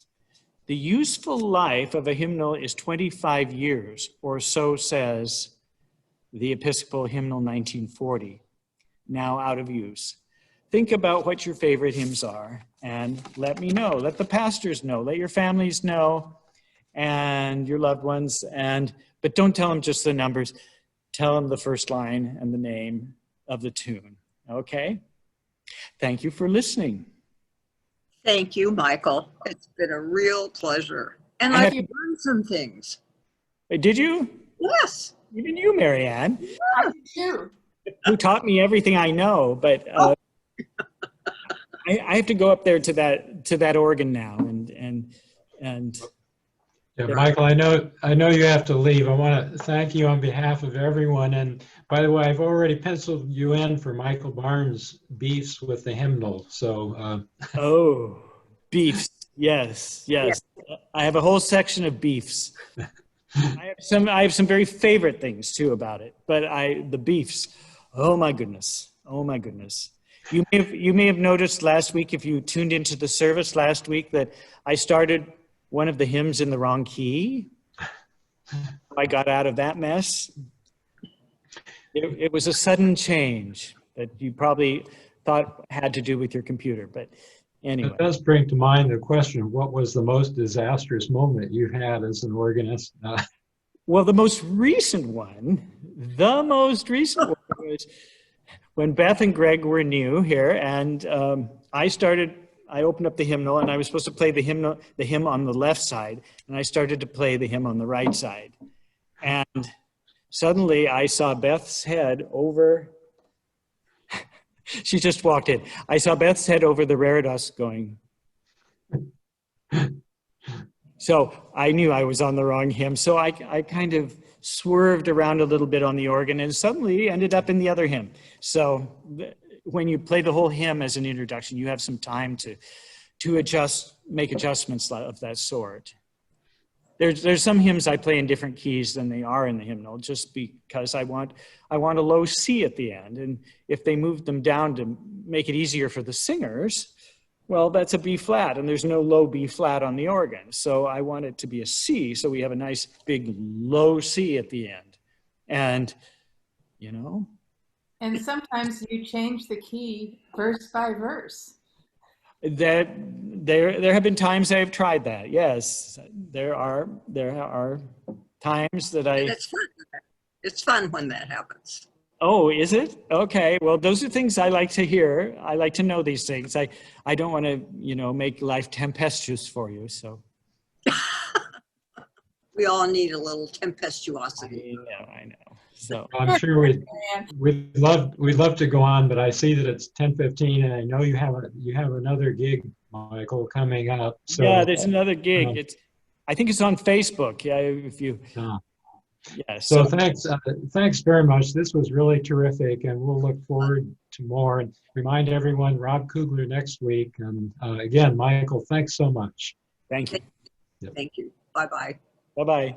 The useful life of a hymnal is 25 years, or so says the Episcopal Hymnal 1940, now out of use. Think about what your favorite hymns are and let me know. Let the pastors know, let your families know, and your loved ones, but don't tell them just the numbers. Tell them the first line and the name of the tune, okay? Thank you for listening. Thank you, Michael. It's been a real pleasure. And I've learned some things. Did you? Yes. Even you, Marianne. I did too. Who taught me everything I know, but I have to go up there to that organ now and Yeah, Michael, I know you have to leave. I want to thank you on behalf of everyone. And by the way, I've already penciled you in for Michael Barnes' beefs with the hymnal. So. Oh, beefs. Yes. I have a whole section of beefs. I have some very favorite things too about it, but the beefs. Oh my goodness. You may have noticed last week, if you tuned into the service last week, that I started one of the hymns in the wrong key. I got out of that mess. It was a sudden change that you probably thought had to do with your computer, but anyway. It does bring to mind the question, what was the most disastrous moment you had as an organist? Well, the most recent one was when Beth and Greg were new here, and I opened up the hymnal, and I was supposed to play the hymn on the left side, and I started to play the hymn on the right side. And suddenly I saw Beth's head over, she just walked in. I saw Beth's head over the reredos going. So I knew I was on the wrong hymn. So I kind of swerved around a little bit on the organ and suddenly ended up in the other hymn. So when you play the whole hymn as an introduction, you have some time to make adjustments of that sort. There's some hymns I play in different keys than they are in the hymnal, just because I want a low C at the end. And if they moved them down to make it easier for the singers, Well, that's a B flat, and there's no low B flat on the organ. So I want it to be a C, so we have a nice big low C at the end. And, you know. And sometimes you change the key verse by verse. That there have been times I've tried that. Yes, there are times that And it's fun. It's fun when that happens. Oh, is it? Okay. Well, those are things I like to hear. I like to know these things. I don't want to, make life tempestuous for you. So We all need a little tempestuosity. I know. So I'm sure we'd love to go on, but I see that it's 10:15, and I know you have another gig, Michael, coming up. So yeah, there's another gig. I think it's on Facebook. Yeah, if you. Yeah. So thanks very much. This was really terrific, and we'll look forward to more. And remind everyone, Rob Kugler next week. And again, Michael, thanks so much. Thank you. Thank you. Bye-bye. Bye-bye.